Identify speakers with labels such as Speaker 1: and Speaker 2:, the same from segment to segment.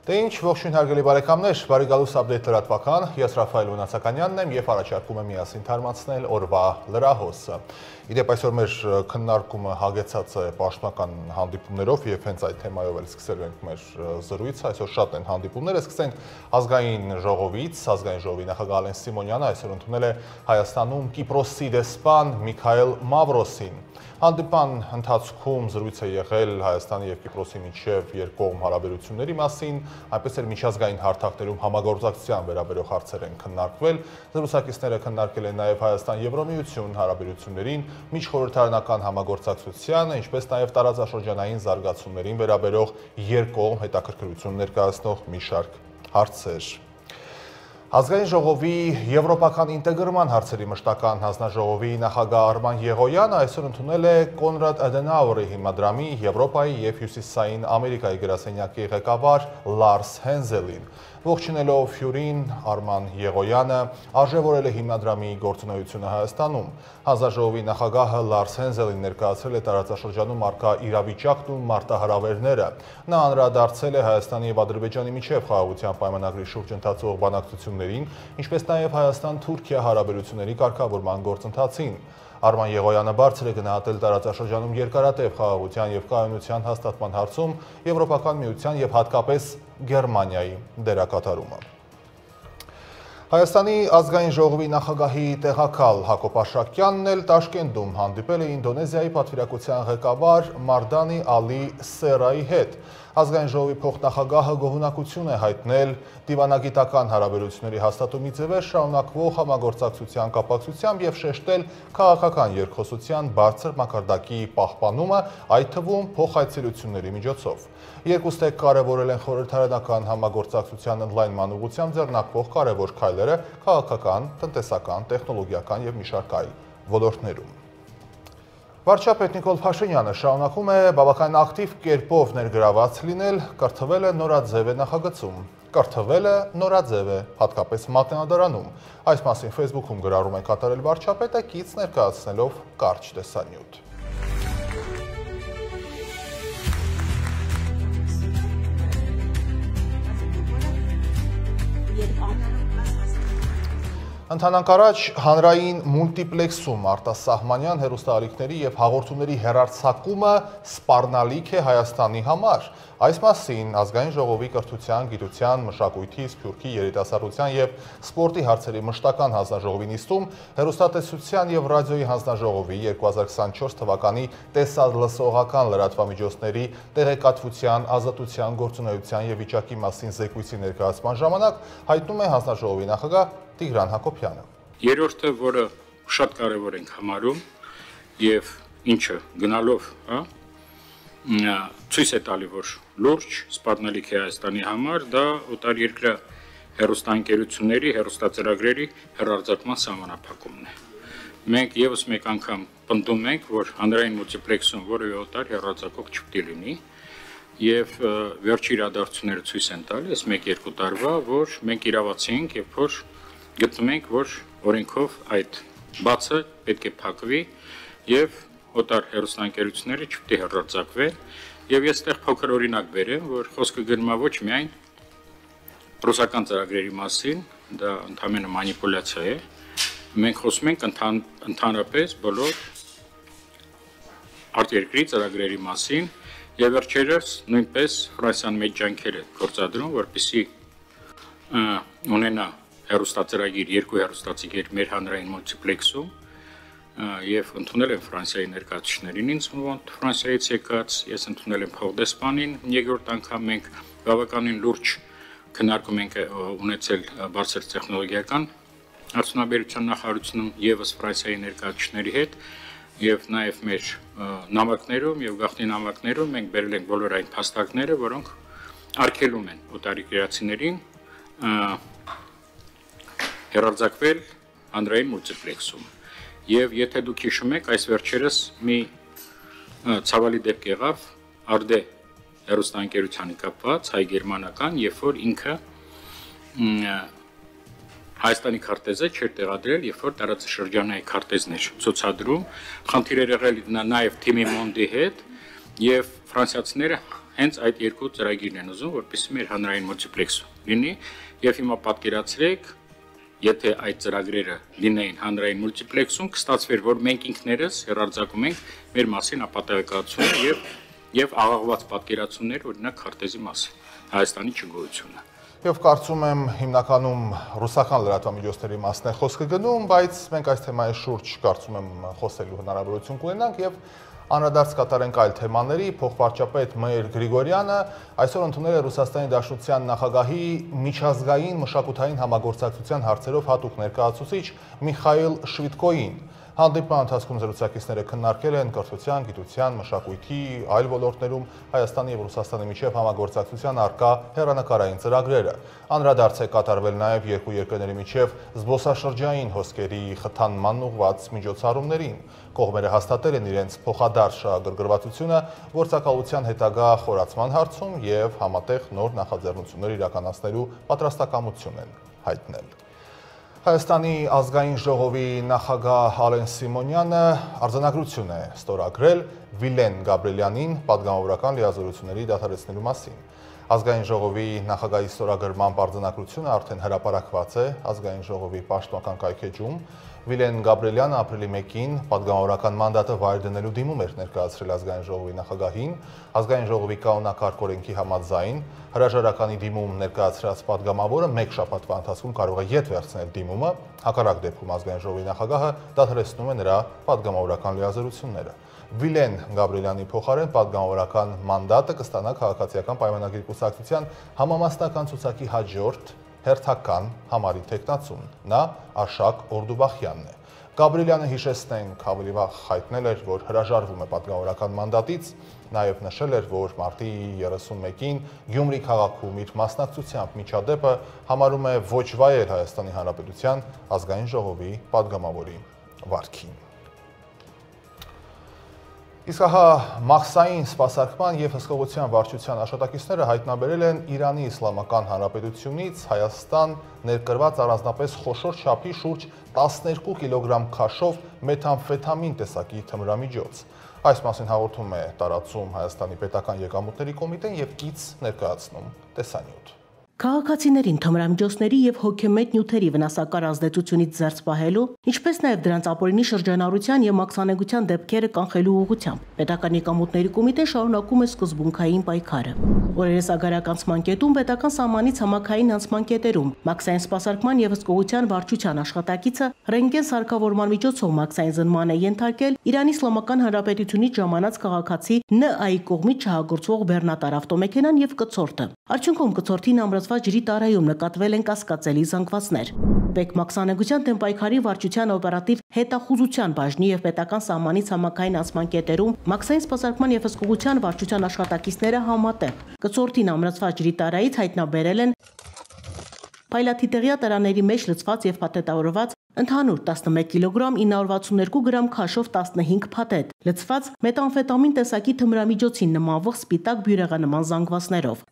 Speaker 1: Դե ինչ, ողջույն հարգելի բարեկամներ, բարի գալուս update լրատվական, ես Ռաֆայել Ունացականյանն եմ և առաջարկում եմ միասին թարմացնել օրվա լրահոսը։ Իդեպ այսօր մեր քննարկումը հագեցած է պաշտոնական հանդիպումներով և հենց այդ թեմայով էլ սկսելու ենք մեր զրույցը, այսօր շատ են հանդիպումները, սկսենք ազգային ժողովից, ազգային ժողովի նախագահ Ալեն Սիմոնյանը այսօր ընդունել է Հայաստանում Կիպրոսի դեսպան Միքայել Մավրոսին։ Հանդիպան ընթացքում զրույց է եղել Հայաստանի և Կիպրոսի միջև երկկողմ հարաբերությունների մասին, այնպես էլ միջազգային հարթակներում համագործակցության վերաբերող հարցեր են քննարկվել։ Զրուցակիցները քննարկել են նաև Հայաստան-Եվրամիություն հարաբերություններին, միջխորհրդարանական համագործակցությանը, ինչպես նաև տարածաշրջանային զարգացումներին վերաբերող երկկողմ հետաքրքրություն ներկայացնող մի շարք հարցեր։ Ազգային ժողովի եվրոպական ինտեգրման հարցերի մշտական հանձնաժողովի նախագահ Արման Եղոյանը այսօր ընդունել է Կոնրադ Ադենաուրի հիմնադրամի Եվրոպայի և Հյուսիսային Ամերիկայի գրասենյակի ղեկավար Լարս Հենզելին։ Ողջունելով հյուրին, Արման Եղոյանը արժևորել է հիմնադրամի գործունեությունը Հայաստանում։ Հանձնաժողովի նախագահը Լարս Հենզելին ներկայացրել է տարածաշրջանում առկա իրավիճակն ու մարտահրավերները։ Նա անդրադարձել է Հայաստանի և Ադրբեջանի միջև խաղաղության պայմանագրի շուրջ ընթացող բանակցություններին, ինչպես նաև Հայաստան-Թուրքիա հարաբերությունների կարգավորման գործընթացին։ Արման Եղոյանը բարձր է գնահատել տարածաշրջանում երկարատև խաղաղության և կայունության հաստատման հարցում Եվրոպական միության և հատկապես Գերմանիայի դերակատարումը։ Հայաստանի ազգային ժողովի նախագահի տեղակալ Հակոբ Աշակյանն էլ Տաշկենտում հանդիպել է Ինդոնեզիայի պատվիրակության ղեկավար Մարդանի Ալի Սերայի հետ։ Ազգային ժողովի փոխնախագահը գոհունակություն է հայտնել դիվանագիտական հարաբերությունների հաստատումից ի վեր շարունակվող համագործակցության կապակցությամբ և շեշտել քաղաքական երկխոսության բարձր մակարդակի պահպանումը, այդ թվում փոխայցելությունների միջոցով։ Երկուստեք կարևորել են խորհրդարանական համագործակցության ընդլայնման ուղղությամբ ձեռնարկվող կարևոր քայլերը քաղաքական, տնտեսական, տեխնոլոգիական և մի շարք այլ ոլորտներում։ Վարչապետ Նիկոլ Փաշինյանը շարունակում է բավական ակտիվ կերպով ներգրաված լինել կրթվել է նորաձև է նախագծում։ Կրթվելը նորաձև է, հատկապես Մատենադարանում։ Այս մասին Facebook-ում գրառում է կատարել վարչապետը կից ներկայացնելով կարճ տեսանյութ։ Ընդհանանք առաջ հանրային մուլտիպլեքսում արտասահմանյան հեռուստաալիքների և հաղորդումների հեռարձակումը սպառնալիք է Հայաստանի համար։ Այս մասին ազգային ժողովի կրթության, գիտության, մշակույթի, սփյուռքի, երիտասարդության և սպորտի հարցերի մշտական հանձնաժողովի նիստում հեռուստատեսության և ռադիոյի հանձնաժողովի 2024 թվականի տեսալսողական լրատվամիջոցների տեղեկատվության, ազատության, գործունեության և վիճակի մասին զեկույցի ներկայացման ժամանակ հայտնում է հանձնաժողովի նախագահ Տիգրան Հակոբյանը։
Speaker 2: Երրորդը, որը շատ կարևոր ենք համարում եւ ինչը գնալով, ցույց է տալի, որ լուրջ սպառնալիք է Հայաստանի համար, դա օտարերկրյա հեռուստաընկերությունների, հեռուստածրագրերի հեռարձակման սահմանափակումն է։ Մենք եւս մեկ անգամ պնդում ենք, որ հանրային մուլտիպլեքսում որևէ օտար հեռարձակող չպետք է լինի եւ վերջի իրադարձությունները ցույց են տալիս 1-2 տարվա, որ մենք իրավացի ենք եւ որ գտնում ենք, որ օրենքով այդ բացը պետք է փակվի եւ օտար հեռուստաընկերությունները չպետք է հեռարձակվեն եւ ես այդտեղ փոքր օրինակ բերեմ, որ խոսքը գնում է ոչ միայն ռուսական ծրագրերի մասին, դա ընդհանրապես մանիպուլյացիա է, մենք խոսում ենք ընդհանրապես բոլոր արտերկրի ծրագրերի մասին եւ վերջերս նույնպես Ֆրանսիան մեծ ջանքեր է գործադրում, որպեսզի ունենա հեռուստածրագիր, երկու հեռուստացիգեր մեր հանրային մուլտիպլեքսում եւ ընդունել եմ Ֆրանսիայի ներկայացուցիչներին ինձ մոտ Ֆրանսիայից եկած, ես ընդունել եմ փոխդեսպանին, երկրորդ անգամ մենք բավականին լուրջ քննարկում ենք ունեցել բարձր տեխնոլոգիական արդյունաբերության նախարարությունում եւս Ֆրանսիայի ներկայացուցիչների հետ եւ նաեւ մեր նամակներում եւ գաղտնի նամակներում մենք բերել ենք բոլոր այն փաստարկները, որոնք արգելում են օտարերկրացիներին հեռարձակվել հանրային մուլտիպլեքսում։ Եվ եթե դուք հիշում եք, այս վերջերս մի ցավալի դեպք եղավ Արդե հեռուստաընկերությանի կապված հայ-գերմանական, երբ որ ինքը Հայաստանի քարտեզը չէր տեղադրել, երբ որ տարածաշրջանային քարտեզներ ցուցադրում, խնդիրներ եղել նաև Թիմի Մոնդի հետ եւ ֆրանսիացիները հենց այդ երկու ծրագիրն են ուզում, որպեսզի մեր հանրային մուլտիպլեքս լինի, եւ հիմա պատկերացրեք, եթե այդ ծրագրերը լինեին հանրային մուլտիպլեքսում, կստացվեր, որ մենք ինքներս հեռարձակում ենք մեր մասին ապատեգացությունը եւ աղաղված պատկերացումներ, օրինակ քարտեզի մասին, Հայաստանի չգոյությունը։
Speaker 1: Եվ կարծում եմ հիմնականում ռուսական լրատվամիջոցների մասն է խոսքը գնում, բայց մենք այս թեմայի շուրջ կարծում եմ խոսելու հնարավորություն կունենանք եւ անդրադարձ կատարենք այլ թեմաների։ Փոխվարչապետ Մայր Գրիգորյանը այսօր ընդունել է Ռուսաստանի Դաշնության նախագահի միջազգային մշակութային համագործակցության հարցերով հատուկ ներկայացուցիչ Միխայիլ Շվիդկոյին։ Հանդիպման ընթացքում զրուցակիցները քննարկել են կրթության, գիտության, մշակույթի, այլ ոլորտներում Հայաստանի եւ Ռուսաստանի միջև համագործակցության առկա հեռանկարային ծրագրերը։ Անդրադարձ է կատարվել նաեւ երկու երկրների միջև զբոսաշրջային հոսքերի խթանման ուղղված միջոցառումներին։ Կողմերը հաստատել են իրենց փոխադարձ շահագրգռվածությունը գործակալության հետագա խորացման հարցում եւ համատեղ նոր նախաձեռնություններ իրականացնելու պատրաստակամություն են հայտնել։ Հայաստանի ազգային ժողովի նախագահ Ալեն Սիմոնյանը արձանագրություն է ստորագրել Վիլեն Գաբրիելյանին պատգամավորական լիազորությունների դադարեցնելու մասին։ Ազգային ժողովի նախագահի ստորագրման արձանագրությունը արդեն հրապարակված է ազգային ժողովի պաշտոնական կայքեջում։ Վիլեն Գաբրիելյանը ապրիլի 1-ին պատգամավորական մանդատը վայր դնելու դիմում էր ներկայացրել ազգային ժողովի նախագահին։ Ազգային ժողովի կանոնակարգ օրենքի համաձայն հրաժարականի դիմում ներկայացրած պատգամավորը մեկ շաբաթվա ընթացքում կարող է ետ վերցնել դիմումը, հակառակ դեպքում ազգային ժողովի նախագահը դադարեցնում է նրա պատգամավորական լիազորությունները։ Վիլեն Գաբրիելյանի փոխարեն պատգամավորական մանդատը կստանա քաղաքացիական պայմանագրի կուսակցության համամասնական ցուցակի հաջորդ հերթական համարի թեկնածուն, նա Աշակ Օրդուբախյանն է։ Գաբրիելյանը, հիշեցնենք, ավելի վաղ հայտնել էր, որ հրաժարվում է պատգամավորական մանդատից, նաև նշել էր, որ մարտի 31-ին Գյումրի քաղաքում իր մասնակցությամբ միջադեպը համարում է ոչ վայել Հայաստանի Հանրապետության ազգային ժողովի պատգամավորի վարքին։ Իսկ ահա մաքսային սպասարկման եւ հսկողության վարչության աշխատակիցները հայտնաբերել են Իրանի Իսլամական Հանրապետությունից Հայաստան ներկրված առանձնապես խոշոր չափի շուրջ 12 կիլոգրամ քաշով մեթամֆետամին տեսակի թմրամիջոց։ Այս մասին հաղորդում է տարածում Հայաստանի պետական եկամուտների կոմիտեն եւ կից ներկայացնում տեսանյութ։
Speaker 3: Քաղաքացիներին թմրամիջոցների եւ հոգեմետ նյութերի վնասակար ազդեցությունից զերծ պահելու, ինչպես նաեւ դրանց ապօրինի շրջանառության եւ մաքսանեկության դեպքերը կանխելու ուղղությամբ պետական եկամուտների կոմիտեն շարունակում է սկզբունքային պայքարը։ Օրերս ագարականցման կետում պետական սահմանից համակային անցման կետերում մաքսային սպասարկման եւ հսկողության վարչության աշխատակիցը ռենտգեն սարքավորման միջոցով մաքսային զննման է ենթարկել Իրանի Իսլամական Հանրապետությունից ժամանած քաղաքացի ՆԱ-ի կողմից չհագործվող բեռնատար ավտոմեքենան եւ կցորդը։ Արդյունքում կցորդին ամրացված ջրի տարայում նկատվել են կասկածելի զանգվածներ։ Պետ մաքսանեկության դեմ պայքարի վարչության օպերատիվ հետախուզության բաժնի եւ պետական սահմանից համակային անցման կետերում մաքսային սպասարկման եւ հսկողության վարչության աշխատակիցները համատեղ կցորդին ամրացված ջրի տարայից հայտնաբերել են փայլաթիթեղյա տարաների մեջ լցված եւ փաթեթավորված ընդհանուր 11 կիլոգրամ 962 գրամ քաշով 15 փաթեթ, լցված մեթամֆետամին տեսակի թմրամիջոցին նմանվող սպիտակ բյուրեղանման զանգվածներով։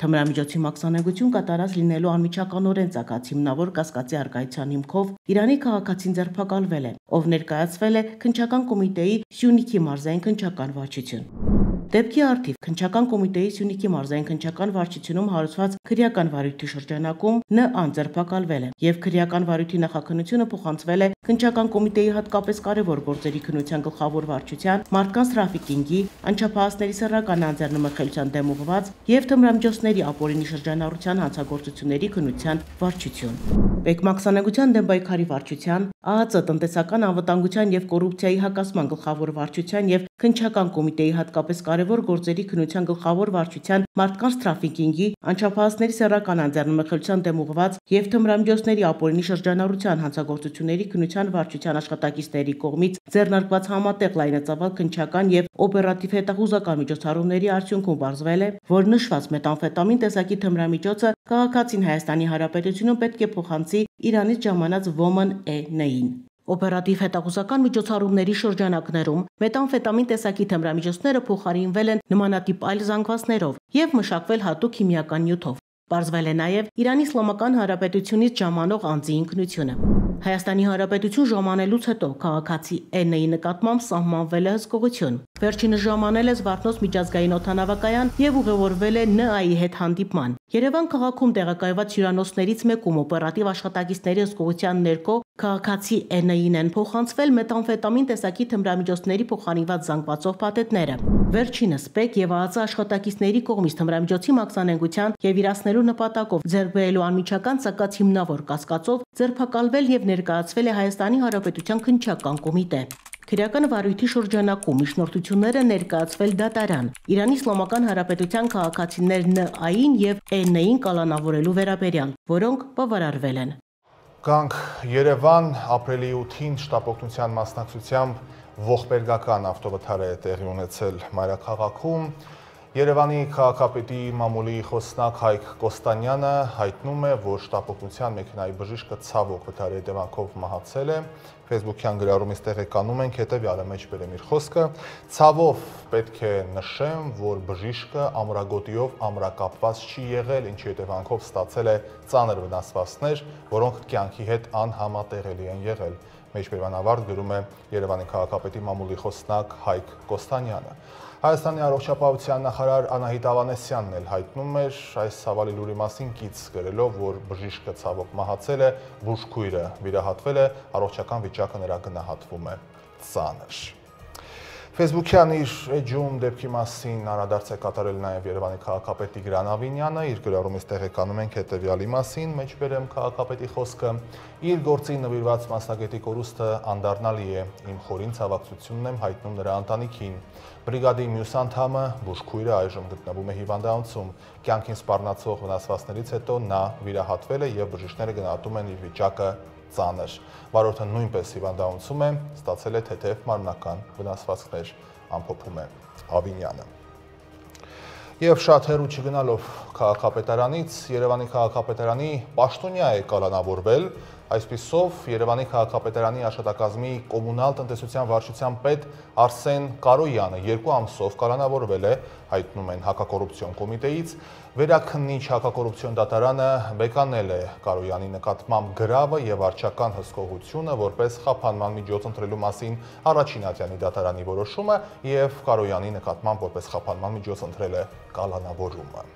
Speaker 3: Թմրամիջոցի մաքսանեկություն կատարած լինելու անմիջականորեն ցակած հիմնավոր կասկածի արկայության հիմքով Իրանի քաղաքացին ձերբակալվել է, ով ներկայացվել է քննչական կոմիտեի Սյունիքի մարզային քննչական վարչություն։ Դեպքի արդիվ քննչական կոմիտեի Սյունիքի մարզային քննչական վարչությունում հարուցված քրեական վարույթի շրջանակում ՆԱ-ն ձերբակալվել է եւ քրեական վարույթի նախաքննությունը փոխանցվել է քննչական կոմիտեի հատկապես կարևոր գործերի քննության գլխավոր վարչության, մարդկանց տրաֆիկինգի, անչափահասների սեռական անձեռնմխելիության դեմ ուղղված եւ թմրամիջոցների ապօրինի շրջանառության հանցագործությունների քննության վարչություն։ Պեկմաքսանեկության դեմ պայքարի վարչության, ԱԱԾ տնտեսական անվտանգության եւ կոռուպցիայի հակասման գլխավոր վարչության եւ քննչական կոմիտեի հատկապես կարևոր գործերի քննության գլխավոր վարչության, մարդկանց տրաֆիկինգի, անչափահասների սեռական անձեռնմխելիության դեմ ուղղված եւ թմրամիջոցների ապօրինի շրջանառության հանցագործությունների քննության վարչության աշխատակիցների կողմից ձեռնարկված համատեղ լայնածավալ քննչական եւ օպերատիվ հետախուզական միջոցառումների արդյունքում պարզվել է, որ նշված մեթամֆետամին տեսակի թմրամիջոցը քաղաքացին Հայաստանի Հանրապետությունում պետք է փոխանցի Իրանից ժամանած ՈՄՆ-ին։ Օպերատիվ հետախուզական միջոցառումների շրջանակներում մեթամֆետամին տեսակի թմրամիջոցները փոխարինվել են նմանատիպ այլ զանգվածներով եւ մշակվել հատուկ քիմիական նյութով։ Պարզվել է նաև Իրանի Իսլամական Հանրապետությունից ժամանող անձի ինքնությունը։ Հայաստանի Հանրապետություն ժամանելուց հետո քաղաքացի N-ի նկատմամբ սահմանվել է հսկողություն։ Վերջինս ժամանել է Զվարթնոց միջազգային օդանավակայան եւ ուղևորվել է ՆԱ-ի հետ հանդիպման։ Երևան քաղաքում տեղակայված հյուրանոցներից մեկում օպերատիվ աշխատակիցների հսկողության ներքո քաղաքացի N-ին են փոխանցվել մեթամֆետամին տեսակի թմրամիջոցների փոխանցված զանգվածով փաթեթները։ Վերջինս ՊԵԿ եւ ԱԱԾ աշխատակիցների կողմից թմրամիջոցի մաքսանենգության եւ իրացնելու նպատակով ձեռք բերելու անմիջական ցակած հիմնավոր կասկածով ձերբակալվել եւ ներկայացվել է Հայաստանի Հանրապետության քննչական կոմիտե։ Քրեական վարույթի շրջանակում միջնորդությունները ներկայացվել դատարան Իրանի Իսլամական Հանրապետության քաղաքացիներ ՆԱ-ին եւ N-ին կալանավորելու վերաբերյալ, որոնք բավարարվել են։
Speaker 1: Գանք Երևան ապրիլի 8-ին շտապօգնության մասնակցությամբ ողբերգական ավտովթար է տեղի ունեցել մայրաքաղաքում։ Երևանի քաղաքապետի մամուլի խոսնակ Հայկ Կոստանյանը հայտնում է, որ շտապօգնության մեքենայի բժիշկը ցավոք վթարի հետևանքով մահացել է։ Facebook-յան գրառումից տեղեկանում ենք հետևյալը, մեջբերեմ իր խոսքը. ցավով պետք է նշեմ, որ բժիշկը ամրագոտիով ամրակապված չի եղել, ինչի հետևանքով ստացել է ծանր վնասվածքներ, որոնք կյանքի հետ անհամատեղելի են եղել։ Մեջբերման ավարտ գրում է Երևանի քաղաքապետի մամուլի խոսնակ Հայկ Կոստանյանը։ Հայաստանի առողջապահության նախարար Անահիտ Ավանեսյանն էլ հայտնում էր այս ցավալի լուրի մասին կից գրելով, որ բժիշկը ցավոք մահացել է, բուժքույրը վիրահատվել է, առողջական վիճակը նրա գնահատվում է ծանր։ Facebook-յան իր էջում դեպքի մասին անդրադարձ է կատարել նաև Երևանի քաղաքապետ Տիգրան Ավինյանը, իր գրառումից տեղեկանում ենք հետևյալի մասին, մեջբերեմ քաղաքապետի խոսքը. իր գործի նվիրված մասնագետի կորուստը անդառնալի է, իմ խորին ցավակցությունն եմ հայտնում նրա ընտանիքին։ Բրիգադի մյուս անդամը, բուժքույրը այժմ գտնվում է հիվանդանոցում, կյանքին սպառնացող վնասվածքներից հետո նա վիրահատվել է եւ բժիշկները գնահատում են իր վիճակը ծանր։ Վարորդը նույնպես հիվանդանոցում է, ստացել է թեթև մարմնական վնասվածքներ, ամփոփում է Ավինյանը։ Եվ շատ հեռու չգնալով քաղաքապետարանից, Երևանի քաղաքապետարանի պաշտոնյա է կալանավորվել, այսպիսով Երևանի քաղաքապետարանի աշխատակազմի կոմունալ տնտեսության վարչության պետ Արսեն Կարոյանը 2 ամսով կալանավորվել է, հայտնում են հակակոռուպցիոն կոմիտեից, վերաքննիչ հակակոռուպցիոն դատարանը բեկանել է Կարոյանի նկատմամբ գրավը եւ արչական հսկողությունը որպես խափանման միջոց ընտրելու մասին առաջին ատյանի դատարանի որոշումը եւ Կարոյանի նկատմամբ որպես խափանման միջոց ընտրել է կալանավորումը։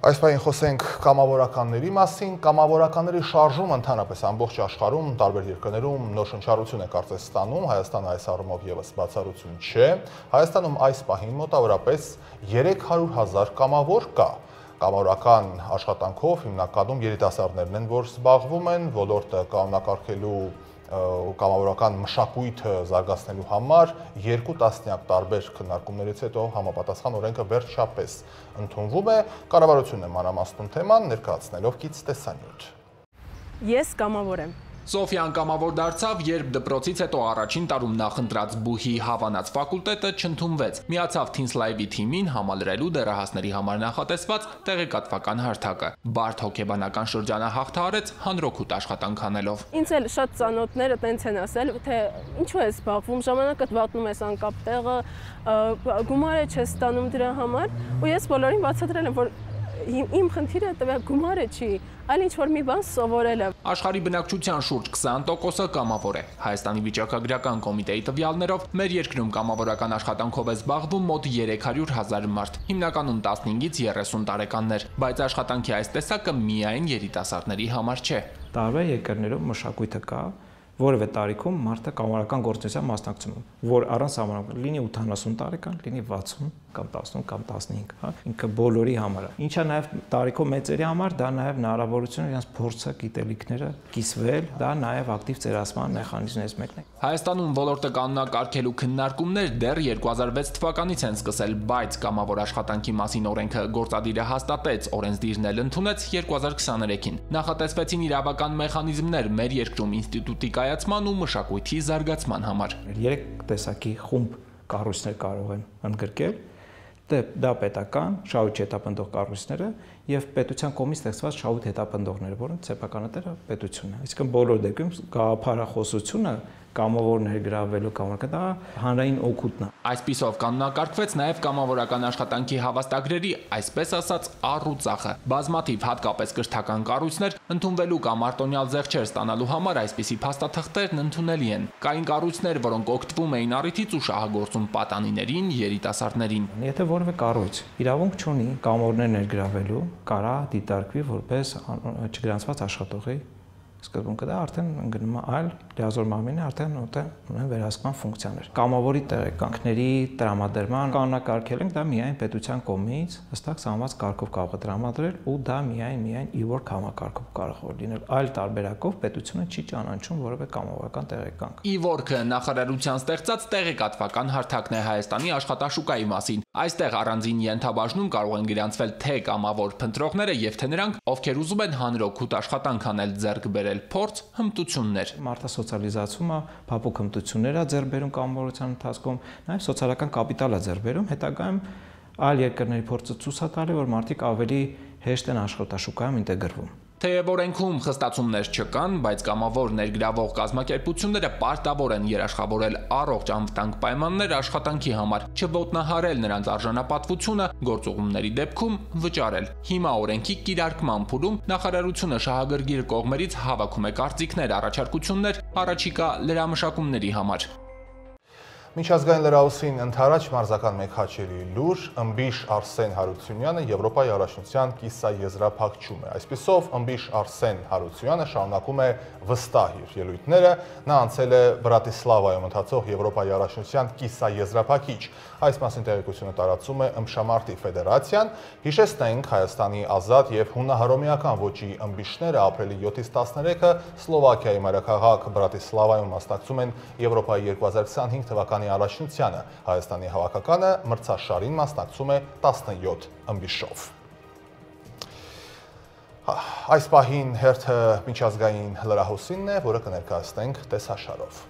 Speaker 1: Այս պահին խոսենք կամավորականների մասին, կամավորականների շարժումը ընդհանրապես ամբողջ աշխարհում, տարբեր երկրներում նոր շնչառություն է կարծես ստանում, Հայաստանը այս առումով եւս բացառություն չէ։ Հայաստանում այս պահին մոտավորապես 300,000 կամավոր կա։ Կամավորական աշխատանքով հիմնականում երիտասարդներն են, որ զբաղվում են, ոլորտը կանոնակարգելու կամավորական մշակույթը զարգացնելու համար 2 տասնյակ տարբեր քննարկումներից հետո համապատասխան օրենքը վերջապես ընդունվում է, կառավարությունն է մանրամասնում թեման ներկայացնելով կից տեսանյութ։
Speaker 4: Ես կամավոր եմ։
Speaker 5: Սոֆիան կամավոր դարձավ, երբ դպրոցից հետո առաջին տարում նախընտրած բուհի հավանած ֆակուլտետը չընդունվեց։ Միացավ Teens Live-ի թիմին համալրելու դեռահասների համար նախատեսված տեղեկատվական հարթակը։ Բարդ հոգեբանական շրջանը հաղթահարեց հանրօգուտ աշխատանք անելով։
Speaker 4: Ինձ էլ շատ ծանոթները տենց են ասել, թե ինչու ես զբաղվում, ժամանակդ վատնում ես անկապ տեղը, գումար չես ստանում դրա համար, ու ես բոլորին բացատրել եմ, որ իմ խնդիրը տվյալ գումարը չի, այլ ինչ-որ մի բան սովորելը։
Speaker 5: Աշխարհի բնակչության շուրջ 20%-ը կամավոր է։ Հայաստանի վիճակագրական կոմիտեի տվյալներով մեր երկրում կամավորական աշխատանքով է զբաղվում մոտ 300,000 մարդ, հիմնականում 15-ից 30 տարեկաններ, բայց աշխատանքի այս տեսակը միայն երիտասարդների համար չէ։
Speaker 6: Տարբեր երկրներում մշակույթը կա, որևէ տարիքում մարդը կամավորական գործունեության մասնակցում է, որ առանց սահմանափակ լինի 80 տարեկան, լինի 60 կամ 10 կամ 15, հա, ինքը բոլորի համար է։ Ինչա նաև տարիքով մեծերի համար դա նաև հնարավորություն է իրենց փորձը, գիտելիքները կիսվել, դա նաև ակտիվ ծերացման մեխանիզմներից մեկն է։
Speaker 5: Հայաստանում ոլորտը կանոնակարգելու քննարկումներ դեռ 2006 թվականից են սկսել, բայց կամավոր աշխատանքի մասին օրենքը գործադիրը հաստատեց, օրենսդիրն էլ ընդունեց 2023-ին։ Նախատեսվեցին իրավական մեխանիզմներ մեր երկրում ինստիտուտի կայացման ու մշակույթի զարգացման համար։
Speaker 6: 3 տեսակի խումբ կառույցներ կարող են ընդգրկել, դա պետական, շահույթ հետապնդող կառույցները եւ պետության կողմից ստեղծված շահույթ հետապնդողները, որոնց սեփականատերը պետությունն է։ Այսինքն բոլոր դեպքում գաղափարախոսությունը կամավոր ներգրավելու կամ դա հանրային օգուտն է։
Speaker 5: Այսպիսով կանոնակարգվեց նաև կամավորական աշխատանքի հավաստագրերի, այսպես ասած, առուծախը։ Բազմաթիվ հատկապես կրթական կառույցներ ընդունվելու կամ արտոնյալ զեղչեր ստանալու համար այսպիսի փաստաթղթերն ընդունելի են։ Կային կառույցներ, որոնք օգտվում էին առիթից ու շահագործում պատանիներին, երիտասարդներին։
Speaker 6: Եթե որևէ կառույց իրավունք չունի կամավորներ ներգրավելու, կարա դիտարկվի որպես չգրանցված աշխատողի սկզբունքը դա արդեն ընկնում է այլ լիազոր մարմինի արդեն ունեն վերահսկման ֆունկցիաներ։ Կամավորի տեղեկանքների տրամադրման կանոնակարգել ենք դա միայն պետության կողմից հստակ սահմանված կարգով կարող է տրամադրել ու դա միայն e-work համակարգով կարող է լինել։ Այլ տարբերակով պետությունը չի ճանաչում որևէ կամավորական տեղեկանք։
Speaker 5: E-work-ը նախարարության ստեղծած տեղեկատվական հարթակն է Հայաստանի աշխատաշուկայի մասին։ Այստեղ առանձին ենթաբաժնում կարող են գրանցվել թե կամավոր փնտրողները եւ թե նրանք, ովքեր ուզում են հանրօգուտ աշխատանք անել ձեռք բերել փորձ, հմտություններ։
Speaker 6: Մարդասոցիալիզացումը, փափուկ հմտություններ է ձեռք բերում կամավորության ընթացքում, նաև սոցիալական կապիտալ է ձեռք բերում, հետագայում այլ երկրների փորձը ցույց է տալի, որ մարդիկ ավելի հեշտ են աշխատաշուկայում ինտեգրվում։
Speaker 5: Թեև օրենքում խստացումներ չկան, բայց կամավոր ներգրավող կազմակերպությունները պարտավոր են երաշխավորել առողջ անվտանգ պայմաններ աշխատանքի համար, չոտնահարել նրանց արժանապատվությունը, գործուղումների դեպքում վճարել։ Հիմա օրենքի կիրարկման փուլում նախարարությունը շահագրգիռ կողմերից հավաքում է կարծիքներ, առաջարկություններ առաջիկա լրամշակումների համար։
Speaker 1: Միջազգային լրահոսին ընդառաջ մարզական մեկ հաճելի լուր, ըմբիշ Արսեն Հարությունյանը Եվրոպայի առաջնության կիսաեզրափակում է։ Այսպիսով ըմբիշ Արսեն Հարությունյանը շարունակում է վստահ իր ելույթները, նա անցել է Բրատիսլավայում ընթացող Եվրոպայի առաջնության կիսաեզրափակիչ։ Այս մասին տեղեկությունը տարածում է ըմբշամարտի ֆեդերացիան։ Հիշեցնենք, Հայաստանի ազատ եւ հունահռոմեական ոճի ըմբիշները ապրիլի 7-ից 13-ը Սլովակիայի մայրաքաղաք Բրատիսլավայում մասնակցում են Եվրոպայի 2025 թվականի առաջնությանը, Հայաստանի հավաքականը մրցաշարին մասնակցում է 17 ըմբիշով։ Այս պահին հերթը միջազգային լրահոսինն է, որը կներկայացնենք տեսաշարով։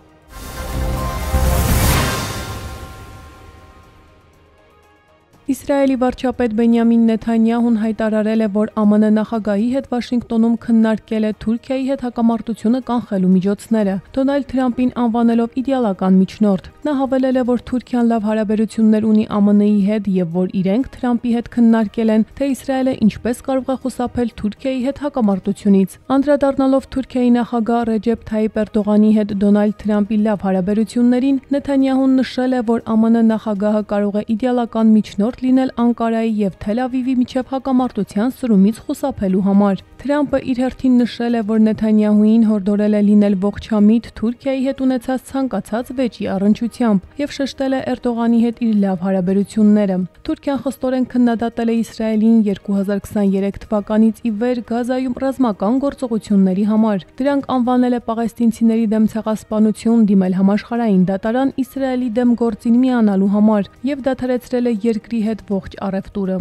Speaker 7: Իսրայելի վարչապետ Բենյամին Նեթանյահուն հայտարարել է, որ ԱՄՆ նախագահի հետ Վաշինգտոնում քննարկել է Թուրքիայի հետ հակամարտությունը կանխելու միջոցները, Դոնալդ Թրամփին անվանելով իդեալական միջնորդ։ Նա հավելել է, որ Թուրքիան լավ հարաբերություններ ունի ԱՄՆ-ի հետ եւ որ իրենք Թրամփի հետ քննարկել են, թե Իսրայելը ինչպես կարող է խուսափել Թուրքիայի հետ հակամարտությունից։ Անդրադառնալով Թուրքիայի նախագահ Ռեջեփ Թայիպ Էրդողանի հետ Դոնալդ Թրամփի լավ հարաբերություններին, Նեթանյահուն նշել է, որ ԱՄՆ նախագահը կարող է իդեալական միջնորդ լինել Անկարայի եւ Թել Ավիվի միջև հակամարտության սրումից խուսափելու համար։ Թրամփը իր հերթին նշել է, որ Նեթանյահուին հորդորել է լինել ողջամիտ Թուրքիայի հետ ունեցած ցանկացած վեճի առնչությամբ եւ շեշտել է Էրդողանի հետ իր լավ հարաբերությունները։ Թուրքիան խստորեն քննադատել է Իսրայելին 2023 թվականից ի վեր Գազայում ռազմական գործողությունների համար։ Դրանք անվանել է պաղեստինցիների դեմ ցեղասպանություն, դիմել համաշխարհային դատարան Իսրայելի դեմ գործին միանալու համար եւ դադարեցրել է երկրի հետ ողջ առևտուրը։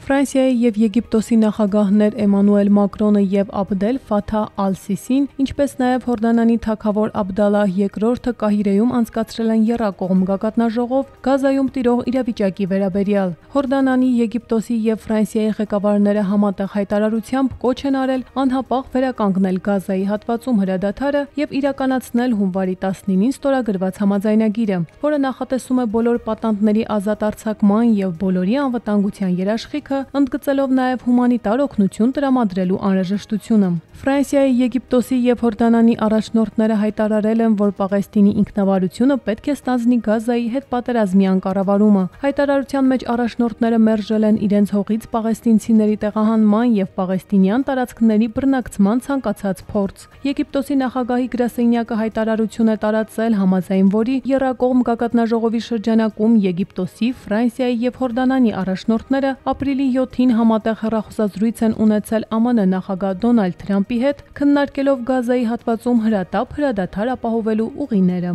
Speaker 7: Ֆրանսիայի եւ Եգիպտոսի նախագահներ Էմանուել Մակրոնը եւ Աբդել Ֆաթահ Ալ-Սիսին, ինչպես նաեւ Հորդանանի թագավոր Աբդալլահ II-ը Կահիրեում անցկացրել են եռակողմ գագաթնաժողով Գազայում տիրող իրավիճակի վերաբերյալ։ Հորդանանի, Եգիպտոսի եւ Ֆրանսիայի ղեկավարները համատեղ հայտարարությամբ կոչ են արել անհապաղ վերականգնել Գազայի հատվածում հրադադարը եւ իրականացնել հունվարի 19-ին ստորագրված համաձայնագիրը, որը նախատեսում է բոլոր պատանդների ազատ արձակման եւ բոլորի անվտանգության երաշխիքը, ընդգծելով նաև հումանիտար օգնություն տրամադրելու անհրաժեշտությունը։ Ֆրանսիայի, Եգիպտոսի եւ Հորդանանի առաջնորդները հայտարարել են, որ Պաղեստինի ինքնավարությունը պետք է ստանձնի Գազայի հետ պատերազմյան կառավարումը։ Հայտարարության մեջ առաջնորդները մերժել են իրենց հողից պաղեստինցիների տեղահանման եւ պաղեստինյան տարածքների բռնակցման ցանկացած փորձ։ Եգիպտոսի նախագահի գրասենյակը հայտարարություն է տարածել, համաձայն որի եռակողմ գագաթնաժողովի շրջանակում Եգիպտոսի, Ֆրանսիայի եւ Հորդանանի առաջնորդները ապրիլի 7-ին համատեղ հեռախոսազրույց են ունեցել ԱՄՆ նախագահ Դոնալդ Թրամփի հետ, քննարկելով Գազայի հատվածում հրատապ հրադադար ապահովելու ուղիները։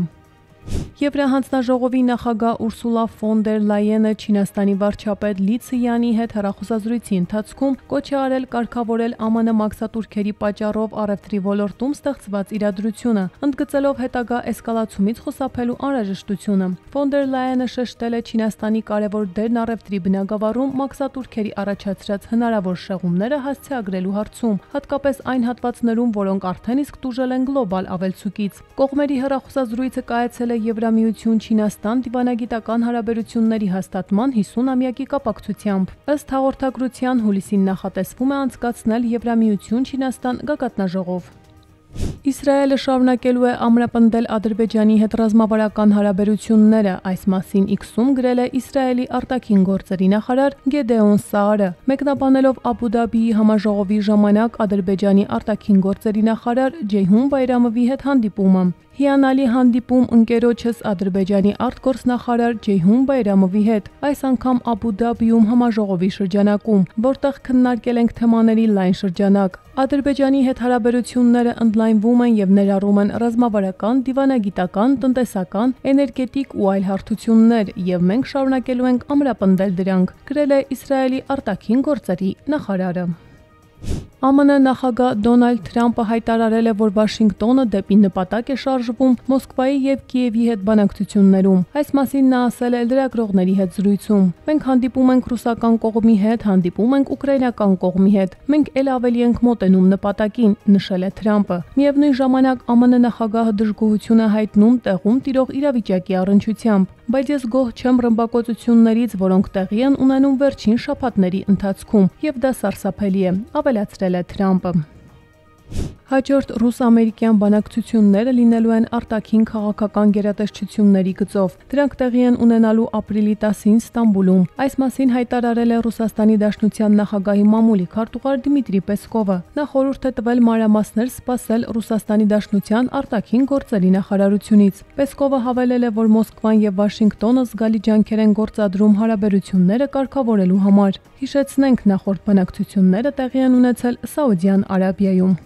Speaker 7: Եվրահանձնաժողովի նախագահ Ուրսուլա ֆոն դեր Լայենը Չինաստանի վարչապետ Լի Ցյանի հետ հեռախոսազրույցի ընթացքում կոչ է արել կարգավորել ԱՄՆ մաքսատուրքերի պատճառով առևտրի ոլորտում ստեղծված իրադրությունը, ընդգծելով հետագա էսկալացումից խուսափելու անհրաժեշտությունը։ Ֆոն դեր Լայենը շեշտել է Չինաստանի կարևոր դերն առևտրի բնագավառում մաքսատուրքերի առաջացրած հնարավոր շեղումները հասցեագրելու հարցում, հատկապես այն հատվածներում, որոնք արդեն իսկ տուժել են գլոբալ ավելցուկից։ Կողմերի հեռախոսազրույցը կայացել է Եվրամիություն-Չինաստան դիվանագիտական հարաբերությունների հաստատման 50-ամյակի կապակցությամբ։ Ըստ հաղորդագրության հուլիսին նախատեսվում է անցկացնել Եվրամիություն-Չինաստան գագաթնաժողով։ Իսրայելը շարունակելու է ամրապնդել Ադրբեջանի հետ ռազմավարական հարաբերությունները, այս մասին X-ում գրել է Իսրայելի արտաքին գործերի նախարար Գեդեոն Սաարը։ Մեկնաբանելով Աբու Դաբիի համաժողովի ժամանակ Ադրբեջանի արտաքին գործերի նախարար Ջեյհուն Բայրամովի հետ հանդիպումը։ Հիանալի հանդիպում ընկերոջս Ադրբեջանի արտգործնախարար Ջեյհուն Բայրամովի հետ, այս անգամ Աբու Դաբիում համաժողովի շրջանակում, որտեղ քննարկել ենք թեմաների լայն շրջանակ։ Ադրբեջանի հետ հարաբերությունները ընդլայնվում են եւ ներառում են ռազմավարական, դիվանագիտական, տնտեսական, էներգետիկ ու այլ հարթություններ, եւ մենք շարունակելու ենք ամրապնդել դրանք, գրել է Իսրայելի արտաքին գործերի նախարարը։ ԱՄՆ նախագահ Դոնալդ Թրամփը հայտարարել է, որ Վաշինգտոնը դեպի նպատակ է շարժվում Մոսկվայի եւ Կիևի հետ բանակցություններում։ Այս մասին նա ասել է լրագրողների հետ զրույցում։ Մենք հանդիպում ենք ռուսական կողմի հետ, հանդիպում ենք ուկրաինական կողմի հետ։ Մենք ել ավելի ենք մոտենում նպատակին, նշել է Թրամփը։ Միևնույն ժամանակ ԱՄՆ նախագահը դժգոհություն է հայտնում տեղում տիրող իրավիճակի առնչությամբ, բայց ես գոհ չեմ ռմբակոծություններից, որոնք տեղի են ունենում վերջին շաբաթների ընթացքում, եւ դա սարսափելի է, ավելացրել է Թրամփը։ Հաջորդ ռուս-ամերիկյան բանակցությունները լինելու են արտաքին քաղաքական գերատեսչությունների գծով։ Դրանք տեղի են ունենալու ապրիլի 10-ին Ստամբուլում։ Այս մասին հայտարարել է Ռուսաստանի Դաշնության նախագահի մամուլի քարտուղար Դմիտրի Պեսկովը։ Նա խորհուրդ է տվել մանրամասներ սպասել Ռուսաստանի Դաշնության արտաքին գործերի նախարարությունից։ Պեսկովը հավելել է, որ Մոսկվան եւ Վաշինգտոնը զգալի ջանքեր են գործադրում հարաբերությունները կարգավորելու համար։ Հիշեցնենք, նախորդ բանակցությունները տեղի են ունեցել Սաուդյան Արաբիայում։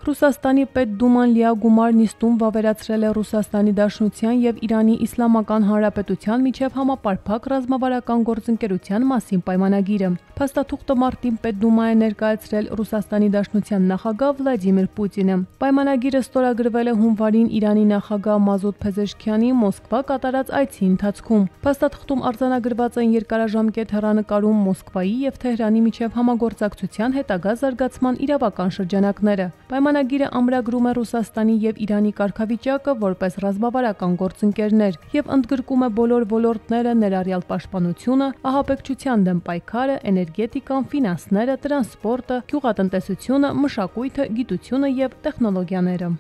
Speaker 7: Ռուսաստանի Պետդուման լիագումար նիստում վավերացրել է Ռուսաստանի Դաշնության եւ Իրանի Իսլամական Հանրապետության միջև համապարփակ ռազմավարական գործընկերության մասին պայմանագիրը։ Փաստաթուղթը մարտին Պետդումա է ներկայացրել Ռուսաստանի Դաշնության նախագահ Վլադիմիր Պուտինը։ Պայմանագիրը ստորագրվել է հունվարին Իրանի նախագահ Մազուդ Փեզեշքյանի Մոսկվա կատարած այցի ընթացքում։ Փաստաթղթում արձանագրված են երկարաժամկետ հեռանկարում Մոսկվայի եւ Թեհրանի միջև համագործակցության հետագա զարգացման իրավական շրջանակները։ Պայմանագիրը ամրագրում է Ռուսաստանի եւ Իրանի կարգավիճակը որպես ռազմավարական գործընկերներ եւ ընդգրկում է բոլոր ոլորտները, ներառյալ պաշտպանությունը, ահաբեկչության դեմ պայքարը, էներգետիկան, ֆինանսները, տրանսպորտը, գյուղատնտեսությունը, մշակույթը, գիտությունը եւ տեխնոլոգիաները։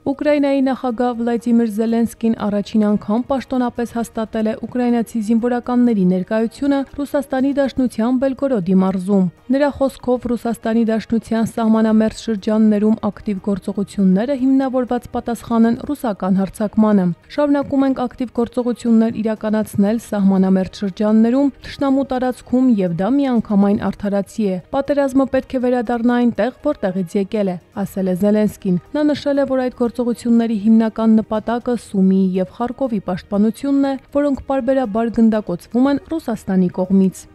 Speaker 7: Ուկրաինայի նախագահ Վլադիմիր Զելենսկին առաջին անգամ պաշտոնապես հաստատել է ուկրաինացի զինվորականների ներկայությունը Ռուսաստանի Դաշնության Բելգորոդի մարզում։ Նրա խոսքով Ռուսաստանի Դաշնության սահմանամերձ շրջաններում ակտիվ գործողությունները հիմնավորված պատասխան են ռուսական հարձակմանը։ Շարունակում ենք ակտիվ գործողություններ իրականացնել սահմանամերձ շրջաններում, թշնամու տարածքում եւ դա միանգամայն արդարացի է։ Պատերազմը պետք է վերադառնա այնտեղ, որտեղից եկել է, ասել է Զելենսկին։ Նա նշել է, որ այդ գործողությունների հիմնական նպատակը Սումիի եւ Խարկովի պաշտպանությունն է, որոնք պարբերաբար գնդակոծվում են Ռուսաստանի կողմից։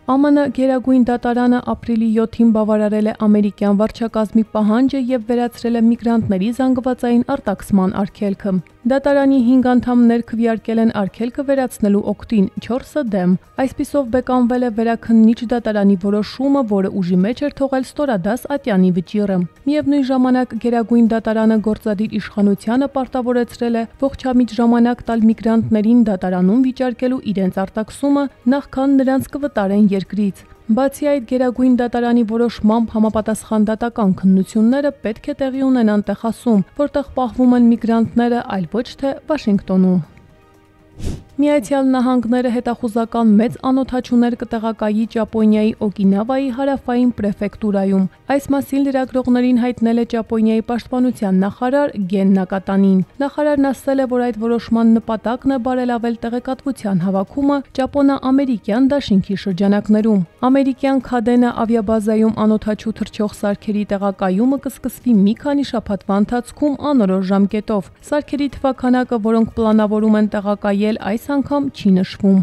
Speaker 7: ԱՄՆ Գերագույն դատարանը ապրիլի 7-ին բավարարել է ամերիկյան վարչակազմի պահանջը եւ վերացրել է միգրանտների զանգվածային արտաքսման արգելքը։ Դատարանի 5 անդամներ քվեարկել են արգելքը վերացնելու օգտին, 4-ը դեմ։ Այսպիսով բեկանվել է վերաքննիչ դատարանի որոշումը, որը ուժի մեջ էր թողել ստորադաս ատյանի վճիռը։ Միևնույն ժամանակ Գերագույն դատարանը գործադիր իշխանությանը պարտավորեցրել է ողջամիտ ժամանակ տալ միգրանտներին դատարանում վիճարկելու իրենց արտաքսումը, նախքան նրանց կվտարեն երկրից։ Բացի այդ, Գերագույն դատարանի որոշմամբ համապատասխան դատական քննությունները պետք է տեղի ունենան Տեխասում, որտեղ պահվում են միգրանտները, այլ ոչ թե Վաշինգտոնում։ Միացյալ Նահանգները հետախուզական մեծ անօդաչուներ կտեղակայի Ճապոնիայի Օկինավայի հարավային պրեֆեկտուրայում։ Այս մասին լրագրողներին հայտնել է Ճապոնիայի պաշտպանության նախարար Գեն Նակատանին։ Նախարարն ասել է, որ այդ որոշման նպատակն է բարելավել տեղեկատվության հավաքումը ճապոնա-ամերիկյան դաշինքի շրջանակներում։ Ամերիկյան Քադենա ավիաբազայում անօդաչու թռչող սարքերի տեղակայումը կսկսվի մի քանի շաբաթվա ընթացքում անորոշ ժամկետով։ Սարքերի թվաքանակը, որոնք պլանավորում են տեղակայել, այս անգամ չի նշվում։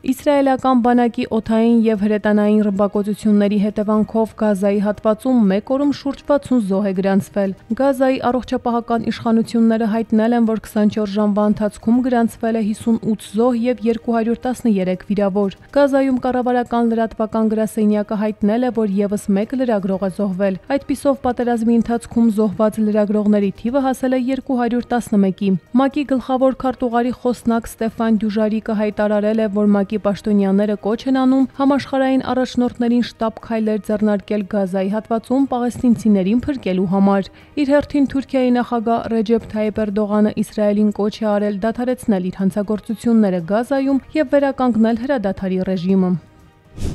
Speaker 7: Իսրայելական բանակի օդային եւ հրետանային ռմբակոծությունների հետևանքով Գազայի հատվածում մեկ օրում շուրջ 60 զոհ է գրանցվել։ Գազայի առողջապահական իշխանությունները հայտնել են, որ 24 ժամվա ընթացքում գրանցվել է 58 զոհ եւ 213 վիրավոր։ Գազայում կառավարական լրատվական գրասենյակը հայտնել է, որ եւս մեկ լրագրող է զոհվել։ Այդպիսով պատերազմի ընթացքում զոհված լրագրողների թիվը հասել է 211-ի։ ՄԱԿ-ի գլխավոր քարտուղարի խոսնակ Ստեֆան Դյուժարիկը հայտարարել է, որ ՄԱԿ-ի պաշտոնյաները կոչ են անում համաշխարհային առաջնորդներին շտապ քայլեր ձեռնարկել Գազայի հատվածում պաղեստինցիներին փրկելու համար։ Իր հերթին Թուրքիայի նախագահ Ռեջեփ Թայիփ Էրդողանը Իսրայելին կոչ է արել դադարեցնել իր հանցագործությունները Գազայում եւ վերականգնել հրադադարի ռեժիմը։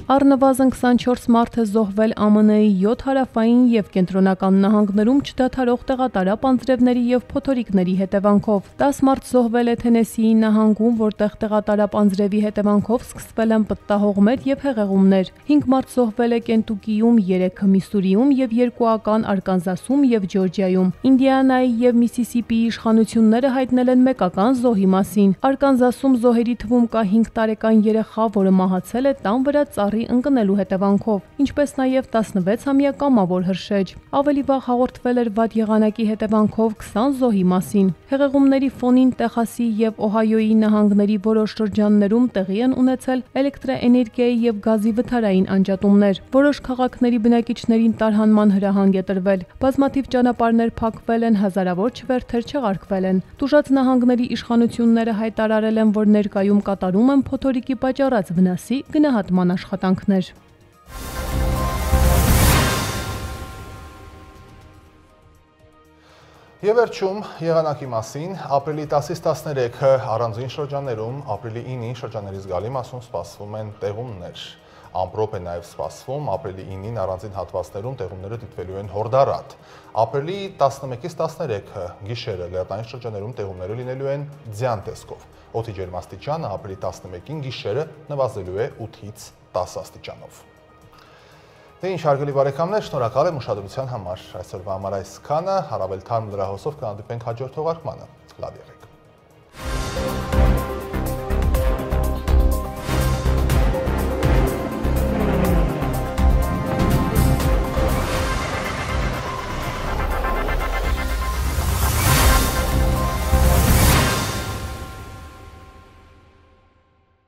Speaker 7: Առնվազն 24 մարդ է զոհվել ԱՄՆ-ի 7 հարավային եւ կենտրոնական նահանգներում չդադարող տեղատարապ անձրևների եւ փոթորիկների հետևանքով։ 10 մարդ զոհվել է Թենեսիի նահանգում, որտեղ տեղատարապ անձրևի հետևանքով սկսվել են պտտահողմեր եւ հեղեղումներ։ 5 մարդ զոհվել է Կենտուկիում, 3-ը Միսսուրիում եւ 2-ական Արկանզասում եւ Ջորջիայում։ Ինդիանայի եւ Միսիսիպիի իշխանությունները հայտնել են մեկական զոհի մասին։ Արկանզասում զոհերի թվում կա 5 տարեկան երեխա, որը մահացել է տան վրա ծառի ընկնելու հետևանքով, ինչպես նաև 16-ամյա կամավոր հրշեջ։ Ավելի վաղ հաղորդվել էր վատ եղանակի հետևանքով 20 զոհի մասին։ Հեղեղումների ֆոնին Տեխասի եւ Օհայոյի նահանգների որոշ շրջաններում տեղի են ունեցել էլեկտրաէներգիայի եւ գազի վթարային անջատումներ։ Որոշ քաղաքների բնակիչներին տարհանման հրահանգ է տրվել։ Բազմաթիվ ճանապարհներ փակվել են, հազարավոր չվերթեր չեղարկվել են։ Տուժած նահանգների իշխանությունները հայտարարել են, որ ներկայում կատարում են փոթորիկի պատճառած վնասի գնահատման աշխատանքներ։
Speaker 1: Եվ վերջում եղանակի մասին, ապրիլի 10-ից 13-ը առանձին շրջաններում, ապրիլի 9-ին շրջանների զգալի մասում սպասվում են տեղումներ։ Ամպրոպ է նաև սպասվում, ապրիլի 9-ին առանձին հատվածներում տեղումները դիտվելու են հորդառատ։ Ապրիլի 11-ից 13-ը գիշերը լեռնային շրջաններում տեղումները լինելու են ձյան տեսքով։ Օդի ջերմաստիճանը ապրիլի 11-ին գիշերը նվազելու է 8-ից 10 աստիճանով։ Դե ինչ հարգելի բարեկամներ, շնորհակալ եմ ուշադրության համար։ Այսօրվա համար այսքանը, առավել թարմ լրահոսով կհանդիպենք հաջորդ թողարկմանը։ Լավ եղեք։